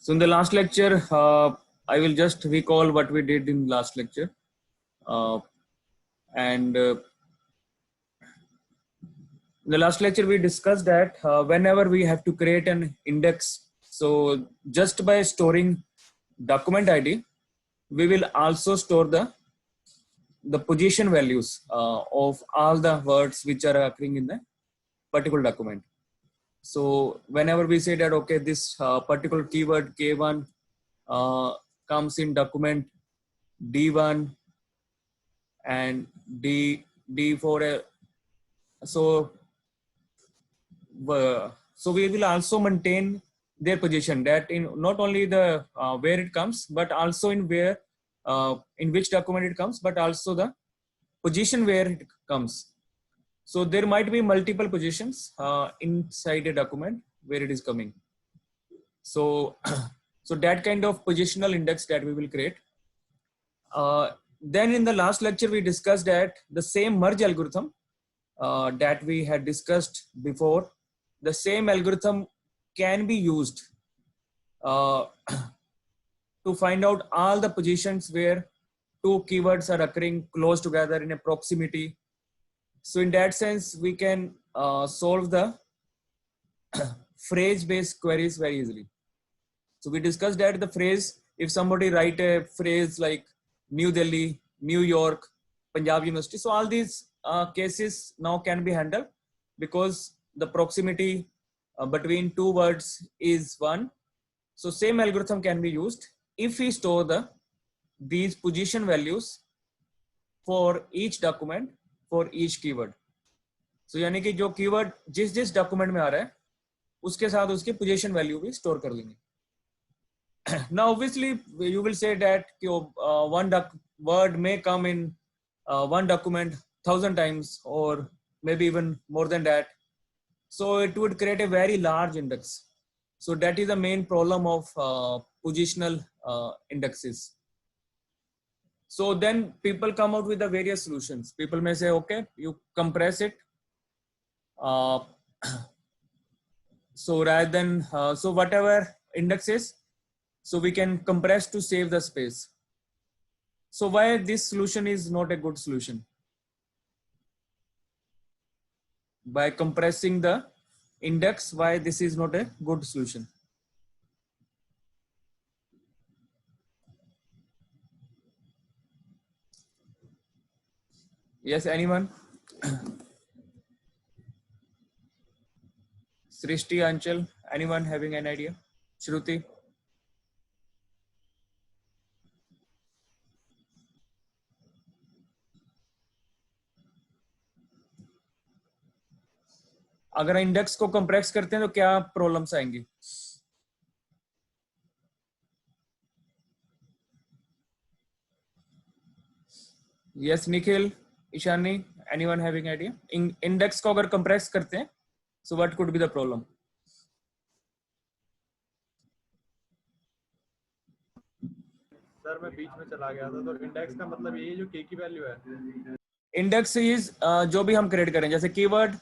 So in the last lecture, I will just recall what we did in last lecture. And in the last lecture, we discussed that whenever we have to create an index, so just by storing document ID, we will also store the position values of all the words which are occurring in the particular document. So whenever we say that, okay, this particular keyword K1 comes in document D1 and D4, so we will also maintain their position, that in not only the where it comes, but also in where in which document it comes, but also the position where it comes. So there might be multiple positions inside a document where it is coming. So so that kind of positional index that we will create. Then in the last lecture we discussed that the same merge algorithm that we had discussed before, the same algorithm can be used to find out all the positions where two keywords are occurring close together in a proximity. So in that sense, we can solve the phrase-based queries very easily. So we discussed that the phrase, if somebody write a phrase like New Delhi, New York, Punjab University, so all these cases now can be handled because the proximity between two words is one. So same algorithm can be used if we store these position values for each document for each keyword. So यानी कि जो keyword जिस document में आ रहा है उसके साथ उसकी position value भी store कर लेंगे. Now obviously you will say that one word may come in one document 1,000 times or maybe even more than that. So it would create a very large index. So that is the main problem of positional indexes. So then people come out with the various solutions. People may say, okay, you compress it. So rather than, so whatever index is, so we can compress to save the space. So why this solution is not a good solution? By compressing the index, why this is not a good solution? Yes, anyone? Srishti, Anchal, anyone having an idea? Shruti? अगर index को compress करते हैं तो क्या problems आएंगी? Yes, Nikhil, Ishani, anyone having idea? Index को अगर compress करते हैं, so what could be the problem? Sir मैं बीच में चला गया था, तो इंडेक्स का मतलब यही जो के की वैल्यू है. इंडेक्स इज जो भी हम क्रिएट करें, जैसे कीवर्ड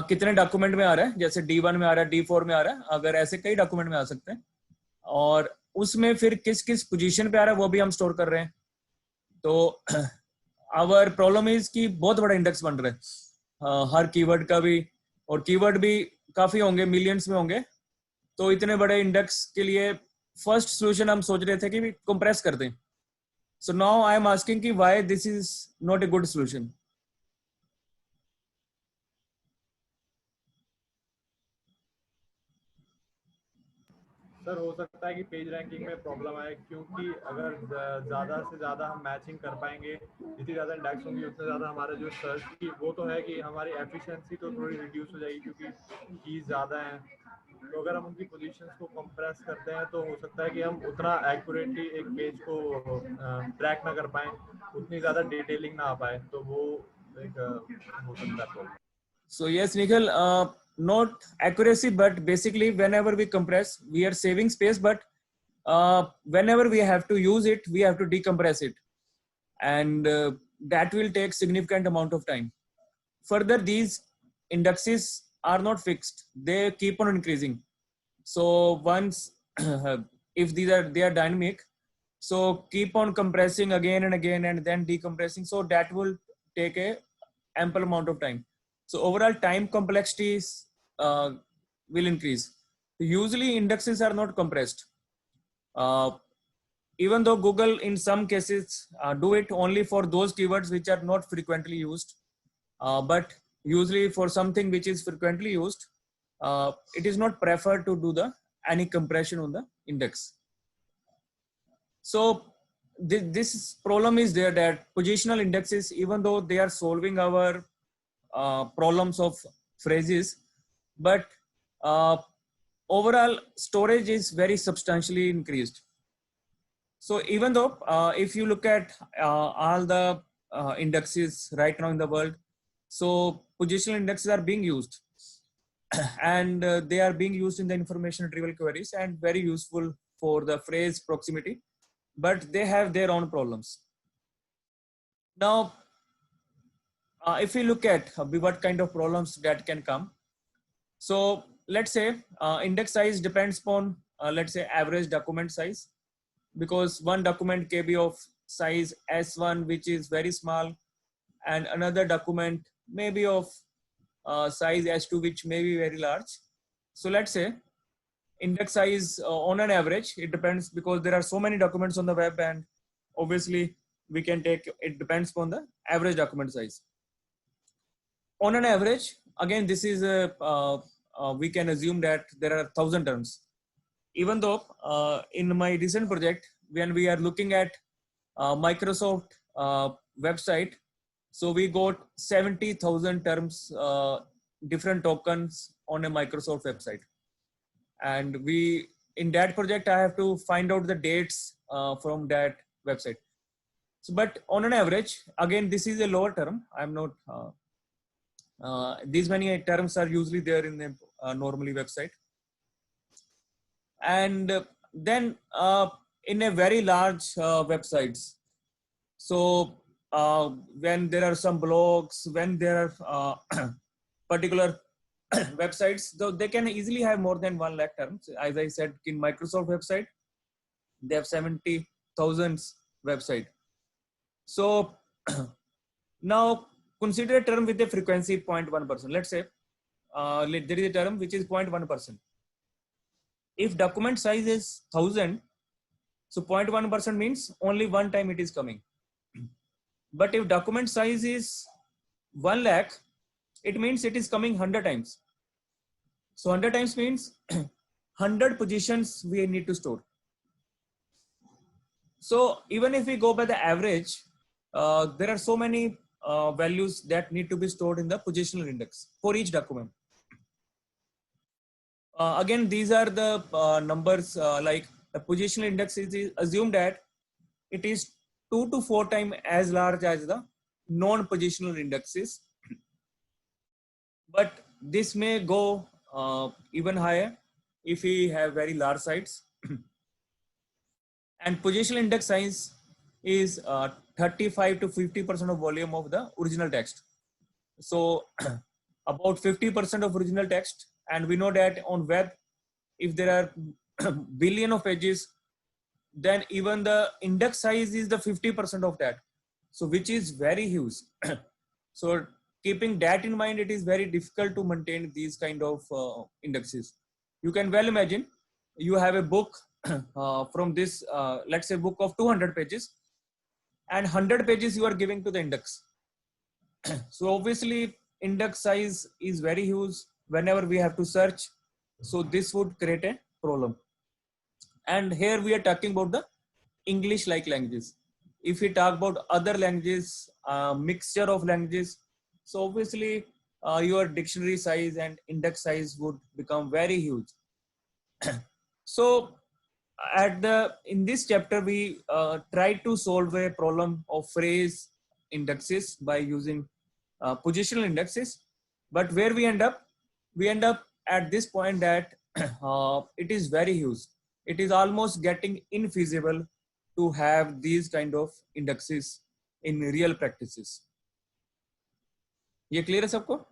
कितने डॉक्यूमेंट में आ रहा है, जैसे D1 में आ रहा है, D4 में आ रहा है, अगर ऐसे कई डॉक्यूमेंट में आ सकते हैं, और उसमें फिर किस किस पोजीशन पे आ रहा है वो भी हम स्टोर कर रहे हैं. तो आवर प्रॉब्लम इज कि बहुत बड़ा इंडेक्स बन रहा है हर कीवर्ड का भी, और कीवर्ड भी काफी होंगे, मिलियंस में होंगे. तो इतने बड़े इंडेक्स के लिए फर्स्ट सोल्यूशन हम सोच रहे थे कि कंप्रेस कर दें. So now I am asking कि why this is not a good solution? Sir हो सकता है कि पेज रैंकिंग में प्रॉब्लम आए, क्योंकि अगर ज़्यादा से ज़्यादा हम मैचिंग कर पाएंगे, जितनी ज़्यादा इंडेक्स होंगी उतना ज़्यादा हमारा जो सर्च की वो तो है कि हमारी एफिशिएंसी तो थोड़ी रिड्यूस हो जाएगी, क्योंकि कीज ज़्यादा हैं. तो अगर हम उनकी पोजीशंस को कंप्रेस करते हैं तो हो सकता है कि हम उतना एक्यूरेटली एक पेज को ट्रैक ना कर पाएँ, उतनी ज़्यादा डिटेलिंग ना आ पाए, तो वो एक हो सकता है. So yes, Nikhil, not accuracy, but basically whenever we compress, we are saving space, but whenever we have to use it, we have to decompress it, and that will take significant amount of time. Further, these indexes are not fixed, they keep on increasing. So once if they are dynamic, so keep on compressing again and again and then decompressing. So that will take a ample amount of time. So overall time complexities will increase. Usually indexes are not compressed. Even though Google in some cases do it only for those keywords which are not frequently used, but usually for something which is frequently used, it is not preferred to do the any compression on the index. So this problem is there that positional indexes, even though they are solving our problems of phrases, but overall storage is very substantially increased. So even though if you look at all the indexes right now in the world, so positional indexes are being used and they are being used in the information retrieval queries and very useful for the phrase proximity, but they have their own problems. Now, if we look at what kind of problems that can come, so let's say index size depends upon let's say average document size, because one document can be of size S1 which is very small, and another document may be of size S2 which may be very large. So let's say index size on an average, it depends because there are so many documents on the web, and obviously we can take it depends upon the average document size. On an average, again this is a we can assume that there are 1,000 terms. Even though in my recent project, when we are looking at Microsoft website, so we got 70,000 terms, different tokens on a Microsoft website. And we, in that project, I have to find out the dates from that website. So, but on an average, again, this is a lower term. I'm not, these many terms are usually there in the normally website. And then in a very large websites, so when there are some blogs, when there are particular websites, though they can easily have more than 1 lakh terms. As I said, in Microsoft website, they have 70,000 website. So now consider a term with a frequency 0.1%. Let's say there is a term which is 0.1%. If document size is 1,000, so 0.1% means only one time it is coming. But if document size is 1 lakh, it means it is coming 100 times. So 100 times means 100 positions we need to store. So even if we go by the average, there are so many values that need to be stored in the positional index for each document. Again, these are the numbers like the positional index is assumed that it is 2 to 4 times as large as the non-positional indexes. But this may go even higher if we have very large sites. And positional index size is 35 to 50% of volume of the original text. So about 50% of original text. And we know that on web, if there are billion of pages, then even the index size is the 50% of that. So which is very huge. So keeping that in mind, it is very difficult to maintain these kind of indexes. You can well imagine you have a book from this, let's say book of 200 pages, and 100 pages you are giving to the index. So obviously index size is very huge whenever we have to search. So this would create a problem. And here we are talking about the English like languages. If we talk about other languages, mixture of languages, so obviously your dictionary size and index size would become very huge. So in this chapter, we try to solve a problem of phrase indexes by using positional indexes. But where we end up at this point that it is very huge. It is almost getting infeasible to have these kind of indexes in real practices. ये clear है सबको?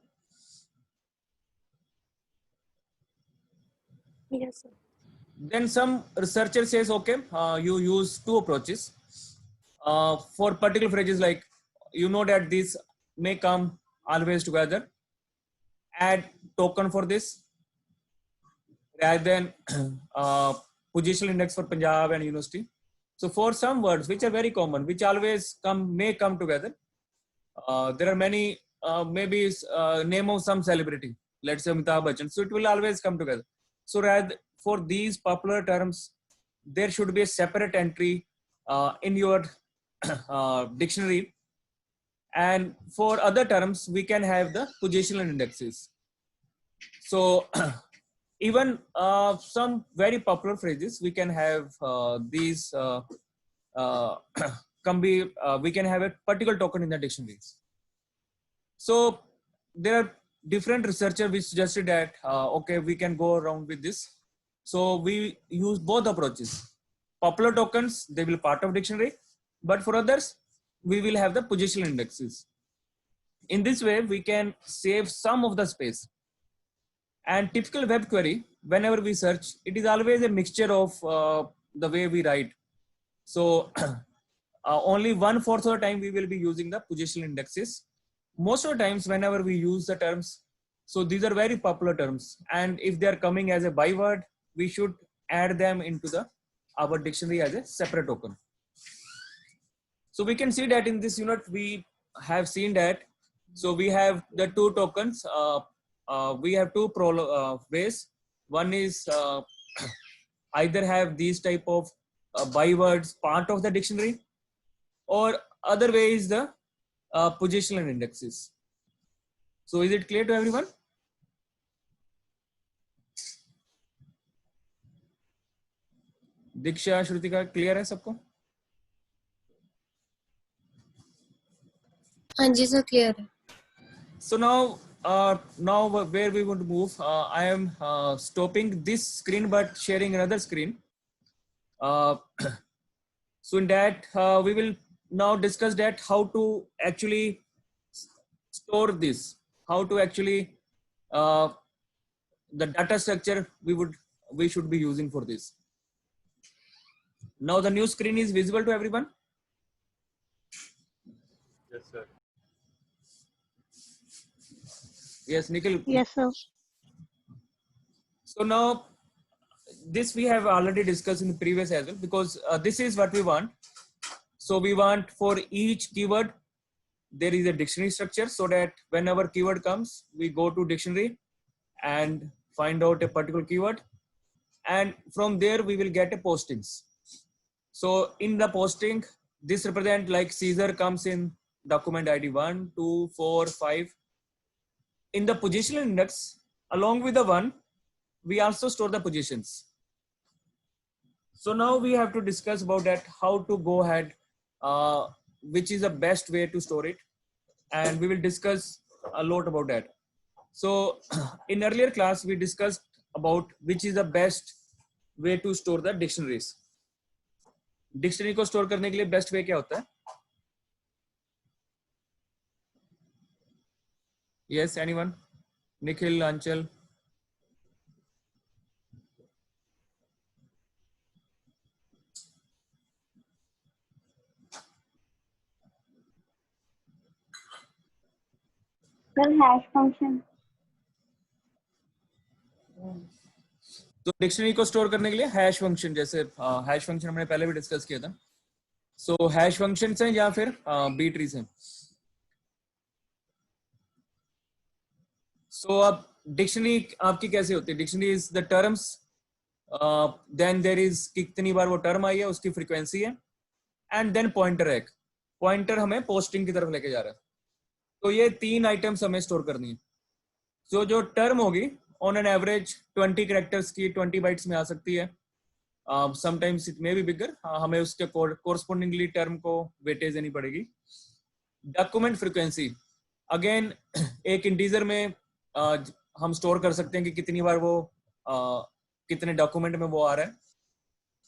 Yes, sir. Then some researcher says, okay, you use two approaches for particular phrases, like you know that these may come always together. Add token for this rather than positional index for Punjab and university. So for some words which are very common, which always may come together, there are many, maybe name of some celebrity, let's say Amitabh Bachchan, so it will always come together. So rather, for these popular terms, there should be a separate entry in your dictionary. And for other terms, we can have the positional indexes. So even some very popular phrases, we can have these we can have a particular token in the dictionaries. So there are different researchers which suggested that okay, we can go around with this. So we use both approaches. Popular tokens, they will part of dictionary, but for others, we will have the positional indexes. In this way, we can save some of the space. And typical web query, whenever we search, it is always a mixture of the way we write. So only 1/4 of the time we will be using the positional indexes. Most of the times whenever we use the terms, so these are very popular terms. And if they are coming as a byword, we should add them into our dictionary as a separate token. So we can see that in this unit, we have seen that. So we have the two tokens. We have two ways. One is either have these type of bywords part of the dictionary, or other way is the positional indexes. So is it clear to everyone? Diksha, Shrutika, clear है सबको? हाँ जी sir, clear है. So now where we want to move, I am stopping this screen but sharing another screen. So in that we will now discuss that how to actually store this, how to actually the data structure we should be using for this. Now the new screen is visible to everyone? Yes, sir. Yes, Nikhil. Yes, sir. So now this we have already discussed in the previous as well, because this is what we want. So we want for each keyword, there is a dictionary structure, so that whenever keyword comes, we go to dictionary and find out a particular keyword. And from there, we will get a postings. So in the posting, this represent like Caesar comes in document ID 1, 2, 4, 5. In the positional index, along with the 1, we also store the positions. So now we have to discuss about that, how to go ahead, which is the best way to store it. And we will discuss a lot about that. So in earlier class, we discussed about which is the best way to store the dictionaries. Dictionary को store करने के लिए best way क्या होता है? Yes, anyone? Nikhil, Anchal. Sir, hash function. तो dictionary को store करने के लिए हैश फंक्शन, जैसे हैश फंक्शन हमने पहले भी डिस्कस किया था. सो हैश फंक्शन हैं या फिर बी ट्रीज हैं. सो अब डिक्शनरी आपकी कैसे होती है? Dictionary is the terms, then there is कितनी बार वो टर्म आई है, उसकी फ्रीक्वेंसी है, एंड देन पॉइंटर है. पॉइंटर हमें पोस्टिंग की तरफ लेके जा रहा है. तो ये 3 आइटम्स हमें स्टोर करनी है. सो जो टर्म होगी ऑन एन एवरेज 20 कैरेक्टर्स की 20 बाइट्स में आ सकती है. Sometimes it may be bigger. हमें उसके कोरस्पोंडिंगली टर्म को वेटेज देनी पड़ेगी. डॉक्यूमेंट फ्रीक्वेंसी, अगेन एक इंटीजर में हम स्टोर कर सकते हैं कि कितनी बार वो कितने डॉक्यूमेंट में वो आ रहा है.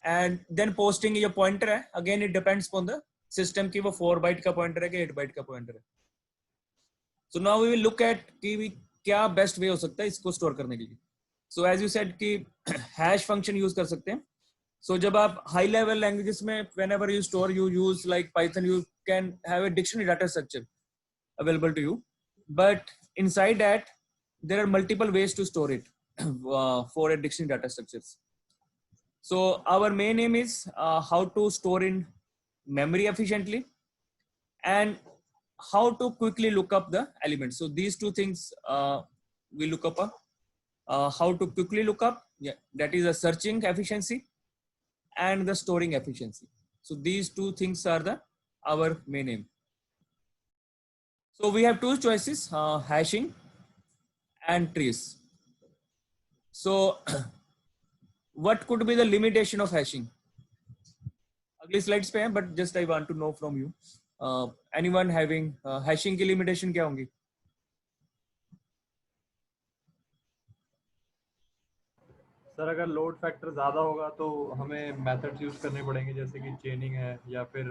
एंड देन पोस्टिंग, ये पॉइंटर है, again it depends on the system की वो 4 बाइट का पॉइंटर है कि 8 बाइट का पॉइंटर है. So now we will look at कि क्या बेस्ट वे हो सकता है इसको स्टोर करने के लिए. So as you said कि hash function use कर सकते हैं. So जब आप high level languages में whenever you store, you use like Python, you can have a dictionary data structure available to you. But inside that, there are multiple ways to store it for a dictionary data structures. So our main aim is how to store in memory efficiently and how to quickly look up the elements. So these two things we look up. How to quickly look up, yeah, that is a searching efficiency and the storing efficiency. So these two things are our main aim. So we have two choices, hashing and trees. So what could be the limitation of hashing? अगली slides पे है, but just I want to know from you. Anyone having hashing की limitation क्या होंगी? Sir अगर load factor ज़्यादा होगा तो हमें मेथड्स यूज़ करने पड़ेंगे, जैसे कि चेनिंग है या फिर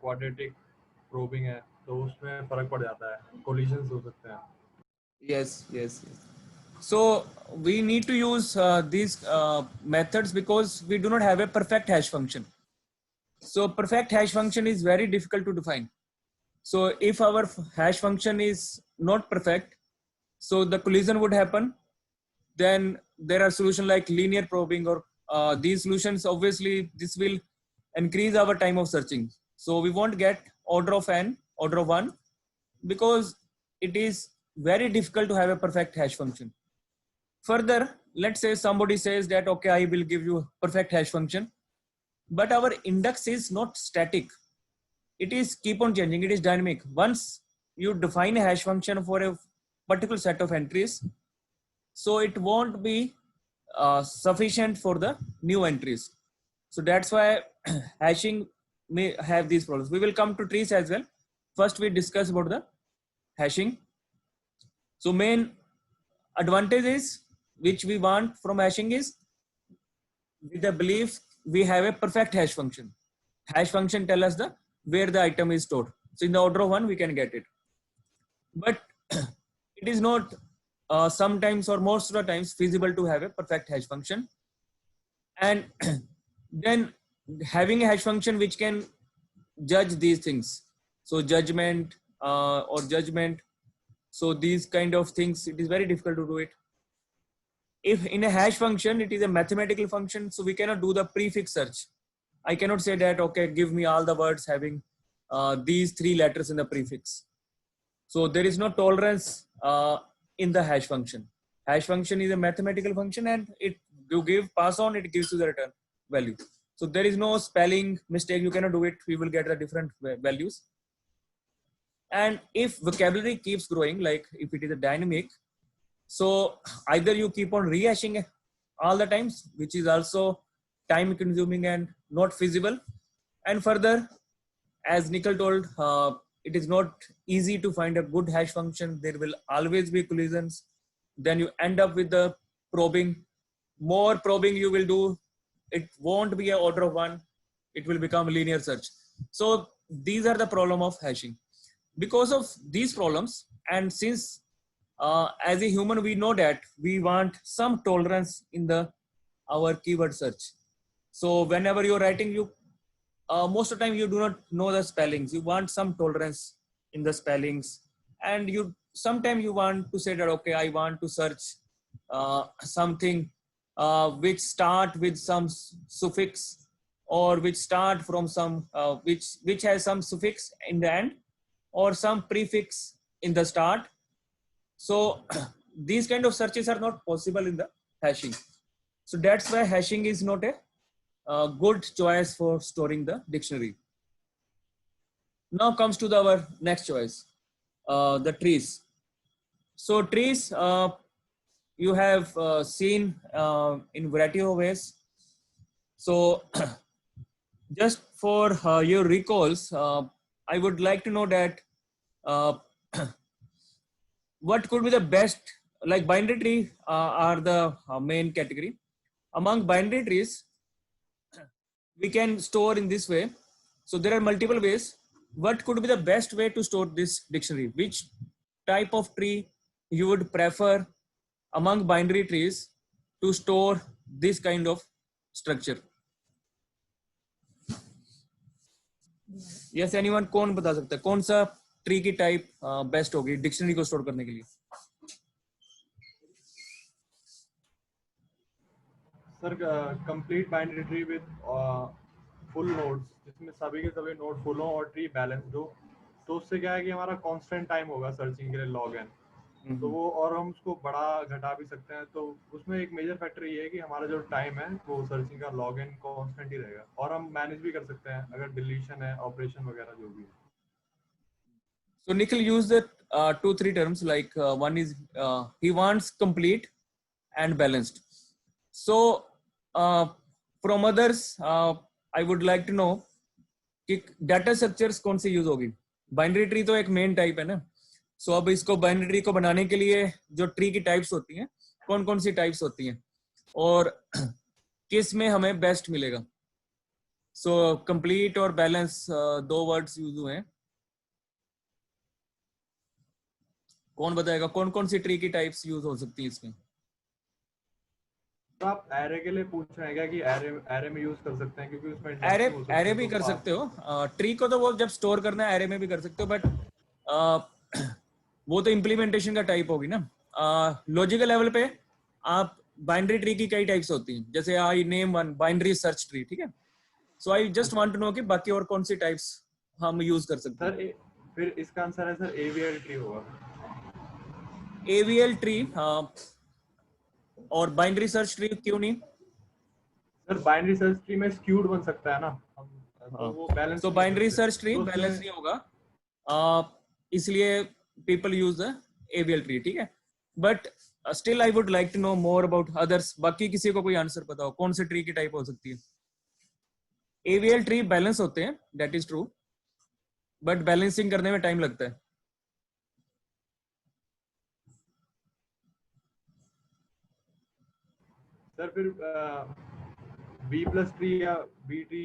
क्वाड्रेटिक प्रोबिंग है, तो उसमें फ़र्क पड़ जाता है, कोलिजन्स हो सकते हैं. Yes, yes, yes. So we need to use these methods because we do not have a perfect hash function. So perfect hash function is very difficult to define. So if our hash function is not perfect, so the collision would happen. Then there are solutions like linear probing or these solutions. Obviously, this will increase our time of searching. So we won't get order of n, order of 1, because it is very difficult to have a perfect hash function. Further, let's say somebody says that, okay, I will give you a perfect hash function, but our index is not static. It is keep on changing. It is dynamic. Once you define a hash function for a particular set of entries, so it won't be sufficient for the new entries. So that's why hashing may have these problems. We will come to trees as well. First, we discuss about the hashing. So main advantage is which we want from hashing is with the belief we have a perfect hash function. Hash function tell us the where the item is stored. So in the order of 1 we can get it. But it is not sometimes or most of the times feasible to have a perfect hash function. And then having a hash function which can judge these things. So judgment or judgment. So these kind of things, it is very difficult to do it. If in a hash function, it is a mathematical function, so we cannot do the prefix search. I cannot say that, okay, give me all the words having these 3 letters in the prefix. So there is no tolerance in the hash function. Hash function is a mathematical function and it you give pass on, it gives you the return value. So there is no spelling mistake, you cannot do it, we will get the different values. And if vocabulary keeps growing, like if it is a dynamic, so either you keep on rehashing all the times, which is also time consuming and not feasible. And further, as Nikhil told, it is not easy to find a good hash function. There will always be collisions. Then you end up with the probing. More probing you will do, it won't be an order of 1. It will become linear search. So these are the problem of hashing. Because of these problems, and since as a human we know that we want some tolerance in our keyword search. So whenever you're writing, you most of the time you do not know the spellings. You want some tolerance in the spellings, and you sometimes you want to say that, okay, I want to search something which start with some suffix, or which start from some which has some suffix in the end or some prefix in the start. So these kind of searches are not possible in the hashing. So that's why hashing is not a good choice for storing the dictionary. Now comes to our next choice, the trees. So trees you have seen in variety of ways. So just for your recalls, I would like to know that what could be the best, like binary tree are the main category. Among binary trees, we can store in this way. So there are multiple ways. What could be the best way to store this dictionary? Which type of tree you would prefer among binary trees to store this kind of structure? Yes, anyone? कौन बता सकता है कौन सा tree की type best होगी dictionary को store करने के लिए? Sir complete binary tree with full nodes, जिसमें सभी के सभी नोड फुल हो और ट्री बैलेंस्ड हो, तो उससे क्या है कि हमारा कांस्टेंट टाइम होगा सर्चिंग के लिए लॉग एन, तो वो और हम उसको बढ़ा घटा भी सकते हैं। तो उसमें एक मेजर फैक्टर ये है कि हमारा जो टाइम है वो सर्चिंग का लॉग एन कांस्टेंट ही रहेगा, और हम मैनेज भी कर सकते हैं अगर डिलीशन है, ऑपरेशन वगैरह जो भी है। So Nikhil used the 2-3 terms like one is he wants complete and balanced. So from others I would like to know कि डाटा स्ट्रक्चर्स कौन सी यूज होगी? बाइनरी ट्री तो एक मेन टाइप है ना, सो अब इसको बाइनरी ट्री को बनाने के लिए जो ट्री की टाइप्स होती हैं कौन कौन सी टाइप्स होती हैं और किस में हमें बेस्ट मिलेगा? सो कंप्लीट और बैलेंस दो वर्ड्स यूज हुए हैं, कौन बताएगा कौन कौन सी ट्री की टाइप्स यूज हो सकती है इसमें? तो आप एरे के लिए पूछ रहे हैं क्या कि एरे में यूज कर सकते हैं, क्योंकि उसमें एरे indexing हो सकती है, एरे भी तो कर आप- सकते हो, ट्री को तो वो जब स्टोर करना है एरे में भी कर सकते हो, बट वो तो इम्प्लीमेंटेशन का टाइप होगी ना। लॉजिकल लेवल पे आप बाइनरी ट्री की कई टाइप्स होती हैं, जैसे I name one binary search tree, ठीक है। So I just want to know कि बाकी और कौन सी टाइप्स हम यूज कर सकते हैं। सर फिर इसका आंसर है सर एवीएल ट्री होगा। एवीएल ट्री और बाइनरी सर्च ट्री क्यों नहीं? सर बाइनरी सर्च ट्री में स्क्यूड बन सकता है ना, तो वो balance so binary search tree balance नहीं होगा, इसलिए people use the AVL tree, ठीक है। But still I would like to know more about others. बाकी किसी को कोई आंसर पता हो कौन से ट्री की टाइप हो सकती है? एवीएल ट्री बैलेंस होते हैं, that is true, but balancing करने में टाइम लगता है। सर फिर बी प्लस ट्री या B tree.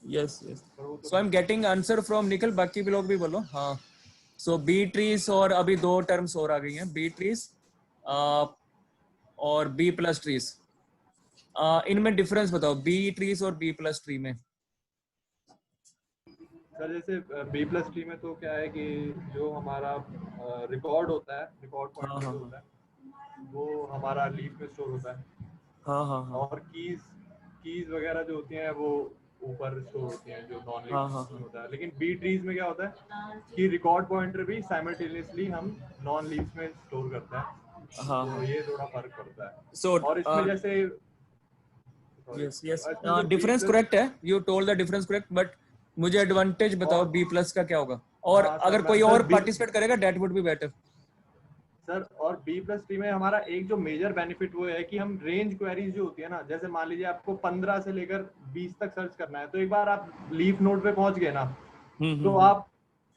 Yes yes, so I am getting answer from Nikhil, बाकी भी लोग भी बोलो। हाँ, सो बी ट्रीज और अभी दो टर्म्स और आ गई हैं, बी ट्रीज और बी प्लस ट्रीज। इनमें डिफरेंस बताओ, बी ट्रीज और बी प्लस ट्री में। सर जैसे बी प्लस ट्री में तो क्या है कि जो हमारा रिकॉर्ड होता है, रिकॉर्ड पॉइंटर जो होता है वो हमारा लीफ में स्टोर होता है, हाँ हाँ हाँ और कीज वगैरह जो होती हैं वो ऊपर स्टोर होती हैं जो नॉन हाँ लीफ हाँ में होता है। लेकिन बी ट्रीज में क्या होता है कि रिकॉर्ड पॉइंटर भी साइमल्टेनियसली हम नॉन लीव्स में स्टोर करते हैं, हाँ तो ये थोड़ा फर्क पड़ता है। सो और इसमें जैसे यस यस, इसमें जो डिफरेंस B+ करेक्ट है, you told the difference correct, but मुझे एडवांटेज बताओ और- बी प्लस का क्या होगा, और हाँ, सर, अगर मैं- कोई सर, और B- पार्टिसिपेट करेगा that would be better. Sir और बी प्लस ट्री में हमारा एक जो मेजर बेनिफिट वो है कि हम रेंज क्वेरीज जो होती है ना, जैसे मान लीजिए आपको 15 से लेकर 20 तक सर्च करना है, तो एक बार आप लीफ नोड पे पहुंच गए ना, तो आप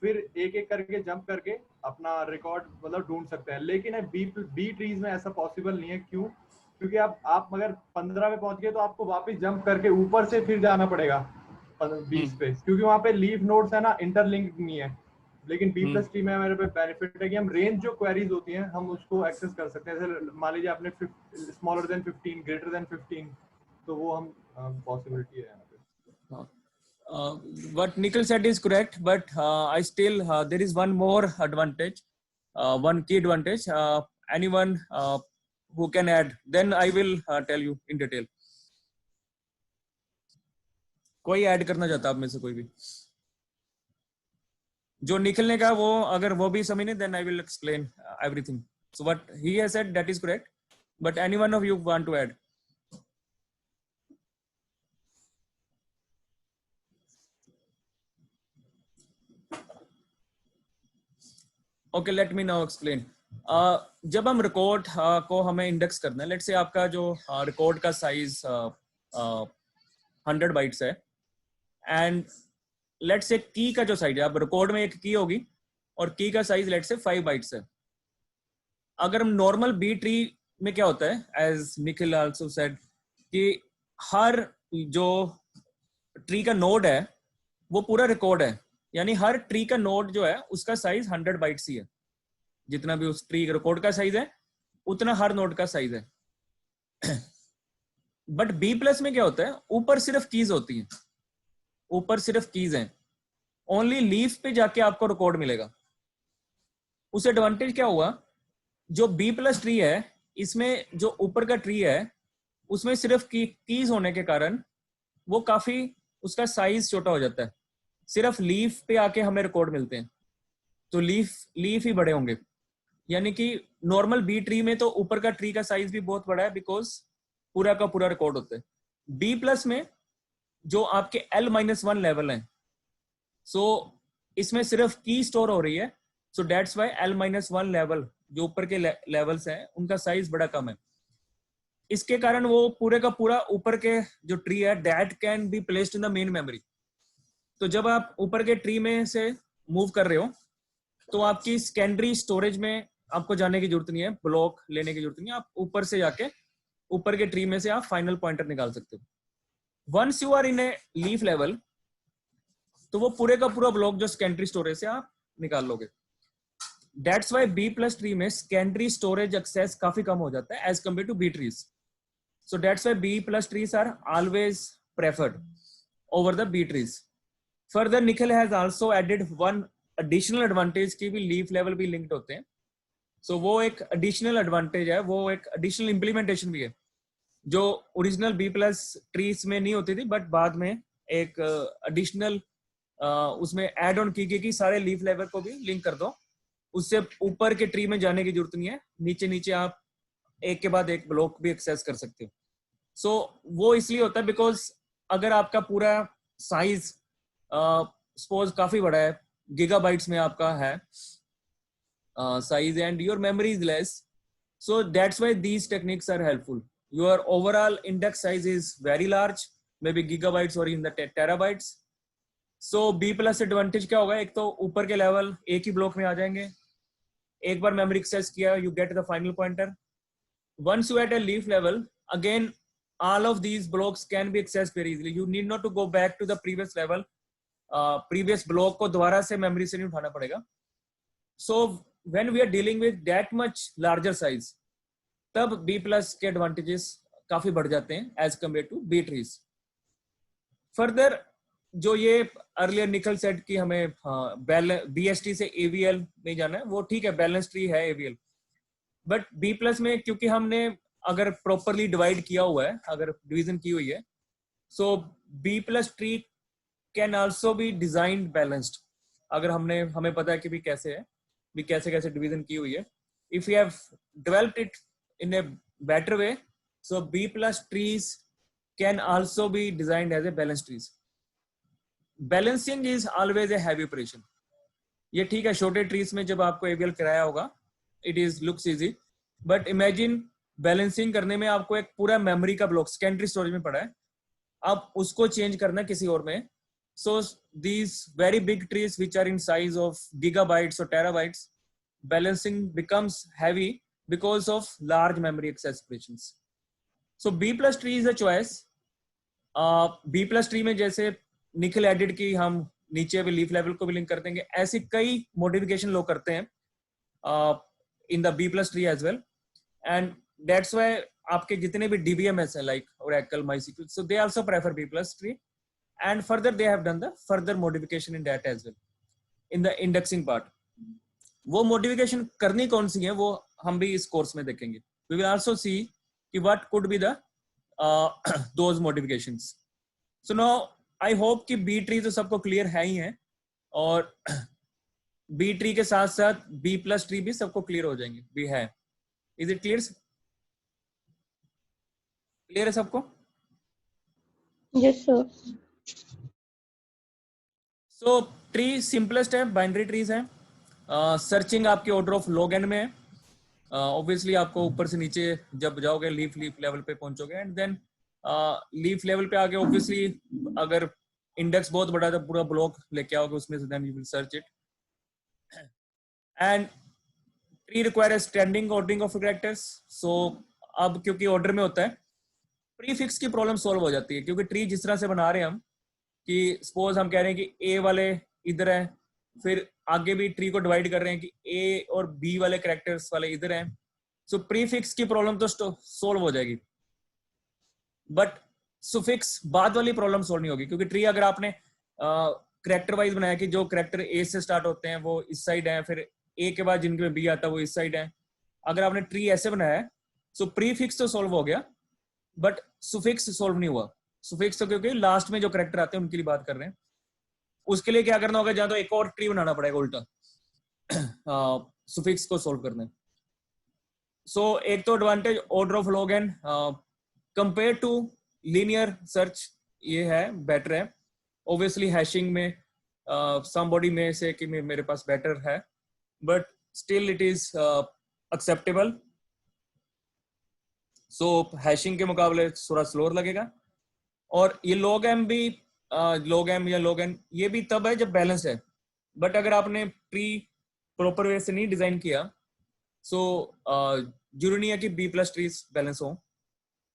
फिर एक एक करके जंप करके अपना रिकॉर्ड मतलब ढूंढ सकते हैं। लेकिन बी ट्रीज में ऐसा पॉसिबल नहीं है। क्यों? क्योंकि आप अगर 15 पे पहुंच गए तो आपको वापस जंप करके ऊपर से फिर जाना पड़ेगा 20 पे, क्योंकि वहां पे लीफ नोड्स है ना इंटरलिंक्ड नहीं है। लेकिन बी प्लस ट्री में मेरे पे बेनिफिट है कि हम रेंज जो क्वेरीज होती हैं हम उसको एक्सेस कर सकते हैं। जैसे मान लीजिए आपने स्मॉलर देन 15, ग्रेटर देन 15, तो वो हम पॉसिबिलिटी है यहाँ पे। What Nikhil said is correct, but I still there is one more advantage, one key advantage. Anyone who can add, then I will tell you in detail. कोई add करना चाहता है आप में से कोई भी? जो निखिल ने कहा वो अगर वो भी समझे, then I will explain everything. So what he has said that is correct, but any one of you want to add? Okay, let me now explain. जब हम रिकॉर्ड को हमें इंडेक्स करना है, लेट से आपका जो रिकॉर्ड का साइज 100 बाइट्स है, एंड लेट से की का जो साइज है, अब रिकॉर्ड में एक की होगी और की का साइज लेट से 5 बाइट्स है। अगर हम नॉर्मल बी ट्री में क्या होता है, एज निखिल आल्सो सेड, कि हर जो ट्री का नोड है वो पूरा रिकॉर्ड है, यानी हर ट्री का नोड जो है उसका साइज 100 बाइट्स ही है। जितना भी उस ट्री रिकॉर्ड का साइज है उतना हर नोड का साइज है। बट बी प्लस में क्या होता है, ऊपर सिर्फ कीज होती हैं, ऊपर सिर्फ कीज हैं, ओनली लीफ पे जाके आपको रिकॉर्ड मिलेगा। उस एडवांटेज क्या हुआ, जो बी प्लस ट्री है इसमें जो ऊपर का ट्री है उसमें सिर्फ कीज होने के कारण वो काफी उसका साइज छोटा हो जाता है, सिर्फ लीफ पे आके हमें रिकॉर्ड मिलते हैं, तो लीफ ही बड़े होंगे। यानी कि नॉर्मल बी ट्री में तो ऊपर का ट्री का साइज भी बहुत बड़ा है बिकॉज पूरा का पूरा रिकॉर्ड होता है। बी प्लस में जो आपके L-1 लेवल है, सो इसमें सिर्फ की स्टोर हो रही है, सो दैट्स वाई L-1 लेवल जो ऊपर के लेवल्स हैं उनका साइज बड़ा कम है। इसके कारण वो पूरे का पूरा ऊपर के जो ट्री है that can be placed in the main memory. तो जब आप ऊपर के ट्री में से मूव कर रहे हो तो आपकी सेकेंडरी स्टोरेज में आपको जाने की जरूरत नहीं है, ब्लॉक लेने की जरूरत नहीं है, आप ऊपर से जाके ऊपर के ट्री में से आप फाइनल पॉइंटर निकाल सकते हो। Once you are in a leaf level तो वो पूरे का पूरा ब्लॉक जो सेकेंडरी स्टोरेज से आप निकाल लोगे। That's why B plus tree में सेकेंडरी स्टोरेज एक्सेस काफी कम हो जाता है as compare to B trees. So that's why B plus trees are always preferred over the B trees. Further Nikhil has also added one additional advantage की भी leaf level भी linked होते हैं। सो वो एक एडिशनल एडवांटेज है, वो एक एडिशनल इंप्लीमेंटेशन भी है जो ओरिजिनल बी प्लस ट्रीज में नहीं होती थी, बट बाद में एक एडिशनल उसमें एड ऑन की गई कि सारे लीफ लेवल को भी लिंक कर दो, उससे ऊपर के ट्री में जाने की जरूरत नहीं है, नीचे नीचे आप एक के बाद एक ब्लॉक भी एक्सेस कर सकते हो। सो वो इसलिए होता है बिकॉज अगर आपका पूरा साइज सपोज काफी बड़ा है, गीगाबाइट्स में आपका है size and your memory is less, so that's why these techniques are helpful. Your overall index size is very large, maybe gigabytes or in the terabytes. So B plus advantage क्या होगा, एक तो ऊपर के level एक ही block में आ जाएंगे, एक बार मेमोरी एक्सेस किया you get the final pointer. Once you at a leaf level, again all of these blocks can be accessed very easily. You need not to go back to the previous level. Previous block को दोबारा से memory से नहीं उठाना पड़ेगा। So when we are dealing with that much larger size, तब B plus के advantages काफी बढ़ जाते हैं as compared to B trees. Further, जो ये earlier निकल सेट कि हमें BST से AVL नहीं जाना है, वो ठीक है, बैलेंस ट्री है AVL, बट B plus में क्योंकि हमने अगर प्रॉपरली डिवाइड किया हुआ है, अगर डिवीजन की हुई है, so B plus tree can also be designed balanced. अगर हमें पता है कि भी कैसे है, भी कैसे कैसे डिवीजन की हुई है, if you have developed it in a better way, so B plus trees can also be designed as a balance trees. Balancing is always a heavy operation. ये ठीक है, छोटे ट्रीज में जब आपको एवीएल कराया होगा it is looks easy, but imagine balancing करने में आपको एक पूरा मेमोरी का ब्लॉक सेकेंडरी स्टोरेज में पड़ा है, आप उसको चेंज करना किसी और में। So these very big trees which are in size of gigabytes or terabytes, balancing becomes heavy because of large memory access operations. So B plus tree is a choice. B plus tree में जैसे Nikhil added की हम नीचे भी leaf level को भी link कर देंगे, ऐसी कई मॉडिफिकेशन लोग करते हैं in the B plus tree as well, and that's why आपके जितने भी DBMS हैं like Oracle, MySQL, so they also prefer B plus tree. And further they have done the further modification in that as well in the indexing part. वो modification करनी कौन सी है वो हम भी इस कोर्स में देखेंगे। We will also see कि what could be the those modifications. So now I hope कि B tree तो सबको clear है ही है, और B tree के साथ साथ B plus tree भी सबको clear हो जाएंगे, भी है। Is it clear? Clear है सबको? Yes, sir. सो ट्री सिंपलेस्ट है, बाइनरी ट्रीज है। सर्चिंग आपके ऑर्डर ऑफ लॉग एन में है। ऑब्वियसली आपको ऊपर से नीचे जब जाओगे लीफ लेवल पे पहुंचोगे, एंड देन लीफ लेवल पे आके ऑब्वियसली अगर इंडेक्स बहुत बड़ा है तो पूरा ब्लॉक लेके आओगे उसमें से, then you will search it. And tree require standing ordering of characters. So अब क्योंकि ऑर्डर में होता है, प्रीफिक्स की प्रॉब्लम सॉल्व हो जाती है, क्योंकि ट्री जिस तरह से बना रहे हैं हम कि सपोज हम कह रहे हैं कि ए वाले इधर है, फिर आगे भी ट्री को डिवाइड कर रहे हैं कि ए और बी वाले कैरेक्टर्स वाले इधर हैं, सो प्रीफिक्स की प्रॉब्लम तो सोल्व हो जाएगी, बट सुफिक्स बाद वाली प्रॉब्लम सोल्व नहीं होगी, क्योंकि ट्री अगर आपने करेक्टर वाइज बनाया कि जो करेक्टर ए से स्टार्ट होते हैं वो इस साइड है, फिर ए के बाद जिनके में बी आता है वो इस साइड है, अगर आपने ट्री ऐसे बनाया है, सो प्रीफिक्स तो सोल्व हो गया बट सुफिक्स सोल्व नहीं हुआ। सुफिक्स तो क्योंकि लास्ट में जो करेक्टर आते हैं उनके लिए बात कर रहे हैं, उसके लिए क्या करना होगा, जहां तो एक और ट्री बनाना पड़ेगा उल्टा सुफिक्स को सोल्व करना है। सो एक तो advantage order of log n compare to linear search ये है, बेटर है। ऑब्वियसली हैशिंग में somebody में से कि मेरे पास बेटर है, but still it is acceptable. So hashing के मुकाबले थोड़ा स्लोअर लगेगा। और ये log m भी log m या log n ये भी तब है जब बैलेंस है, बट अगर आपने ट्री प्रॉपर वे से नहीं डिजाइन किया, सो जरूरी नहीं है कि b प्लस ट्रीज बैलेंस हो।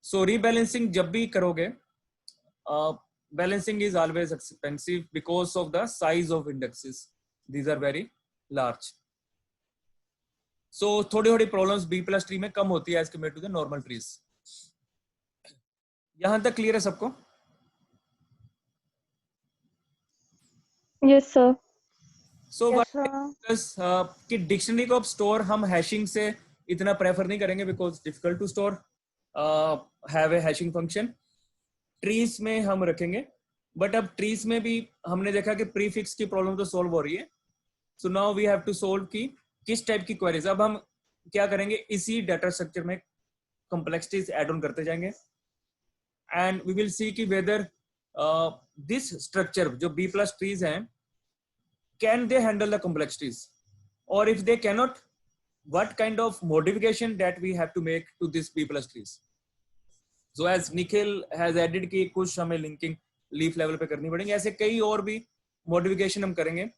सो रीबैलेंसिंग जब भी करोगे, balancing is always expensive because of the size of indexes. These are very large. So थोड़ी प्रॉब्लम्स B प्लस ट्री में कम होती है as compare to the normal trees. यहां तक क्लियर है सबको? Yes, sir. So Yes, sir. कि डिक्शनरी को अब स्टोर हम हैशिंग से इतना प्रेफर नहीं करेंगे because difficult to store have a hashing function. Trees में हम रखेंगे, बट अब ट्रीज में भी हमने देखा कि प्रीफिक्स की प्रॉब्लम तो सोल्व हो रही है। So now we have to solve की किस टाइप की क्वेरीज। अब हम क्या करेंगे, इसी डाटा स्ट्रक्चर में कॉम्प्लेक्सिटीज ऐड ऑन करते जाएंगे एंड वी विल सी कि वेदर दिस स्ट्रक्चर जो बी प्लस ट्रीज हैं can they handle the complexities, or if they cannot, what kind of modification that we have to make to this B plus trees. So as Nikhil has added कि कुछ हमें linking leaf level पे करनी पड़ेंगे, ऐसे कई और भी modification हम करेंगे।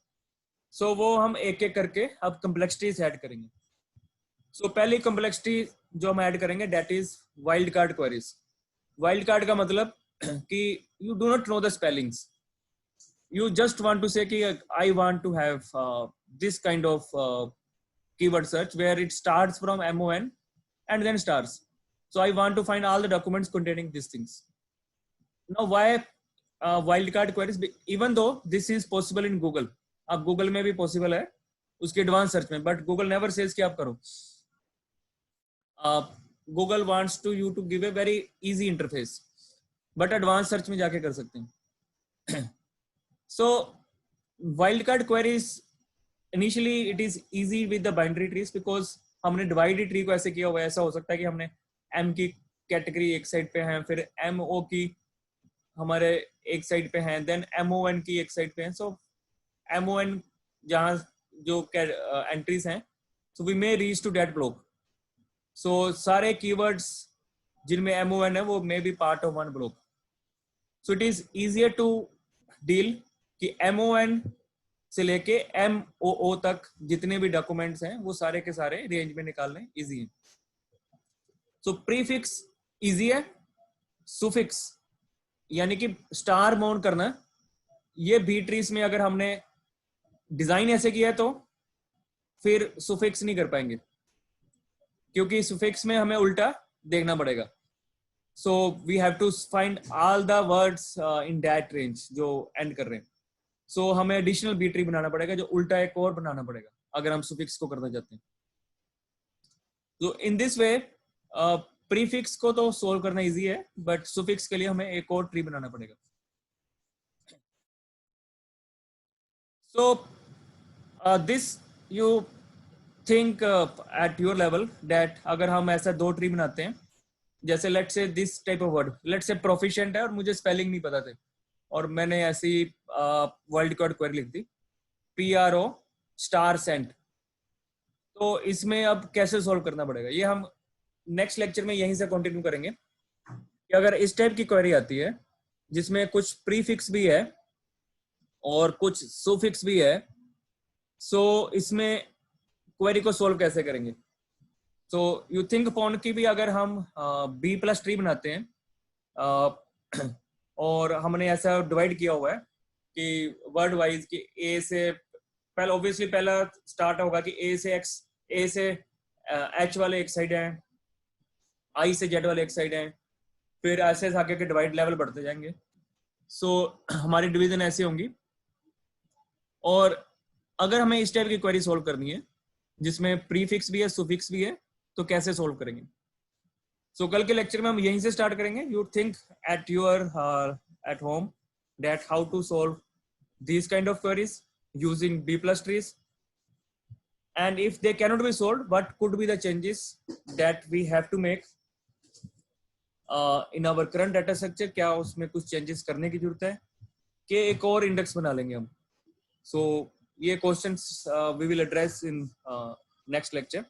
so वो हम एक एक करके अब complexities add करेंगे। so पहली complexity जो हम add करेंगे that is wildcard queries। wildcard का मतलब कि you do not know the spellings, you just want to say कि I want to have this kind of keyword search where it starts from MON and then stars. So I want to find all the documents containing these things. Now why wildcard queries? Even though this is possible in Google, अब Google में भी possible है उसके advance search में, but Google never says कि आप करो। Google wants to you to give a very easy interface, but advance search में जाके कर सकते हैं। So wildcard queries initially it is easy with the binary trees because हमने divided tree को ऐसे किया हुआ है। ऐसा हो सकता है कि हमने M की कैटेगरी एक साइड पे है, फिर MO की हमारे एक साइड पे हैं, देन MON की एक साइड पे हैं। सो MON जहाँ जो एंट्रीज हैं, so we may reach to that block. So सारे कीवर्ड्स जिनमें MON है वो may be part of one block. So it is easier to deal कि MON से लेके MOO तक जितने भी डॉक्यूमेंट्स हैं वो सारे के सारे रेंज में निकालने इजी है। सो प्रीफिक्स इजी है, सुफिक्स यानी कि स्टार माउंट करना, ये बी ट्रीज में अगर हमने डिजाइन ऐसे किया है तो फिर सुफिक्स नहीं कर पाएंगे, क्योंकि सुफिक्स में हमें उल्टा देखना पड़ेगा। So we have to find all the words in that range जो एंड कर रहे हैं। सो हमें एडिशनल बी ट्री बनाना पड़ेगा जो उल्टा एक और बनाना पड़ेगा अगर हम सुफिक्स को करना चाहते हैं। तो इन दिस वे प्रीफिक्स को तो सोल्व करना इजी है, बट सुफिक्स के लिए हमें एक और ट्री बनाना पड़ेगा। So this you think at your level that अगर हम ऐसा दो ट्री बनाते हैं, जैसे let's say this type of word, let's say proficient है और मुझे स्पेलिंग नहीं पता थे और मैंने ऐसी wildcard क्वेरी लिख दी PRO स्टार सेंट। तो इसमें अब कैसे सॉल्व करना पड़ेगा ये हम नेक्स्ट लेक्चर में यहीं से कंटिन्यू करेंगे कि अगर इस टाइप की क्वेरी आती है जिसमें कुछ प्रीफिक्स भी है और कुछ सुफिक्स भी है, सो इसमें क्वेरी को सॉल्व कैसे करेंगे। सो यू थिंक अपॉन कि भी अगर हम B प्लस ट्री बनाते हैं और हमने ऐसा डिवाइड किया हुआ है कि वर्ड वाइज कि A से पहले ऑब्वियसली पहला स्टार्ट होगा कि A से X, A से H वाले एक साइड हैं, I से Z वाले एक साइड हैं, फिर ऐसे आगे के डिवाइड लेवल बढ़ते जाएंगे. सो हमारी डिवीजन ऐसे होंगी. और अगर हमें इस टाइप की क्वेरी सोल्व करनी है जिसमें प्रीफिक्स भी है सुफिक्स भी है, तो कैसे सोल्व करेंगे? सो कल के लेक्चर में हम यहीं से स्टार्ट करेंगे. You think at your at home that how to solve these kind of queries using B plus trees, and if they cannot be solved, what could be the changes that we have to make in our current data structure? क्या उसमें कुछ changes करने की जरूरत है कि एक और इंडेक्स बना लेंगे हम? So ये questions we will address in next lecture.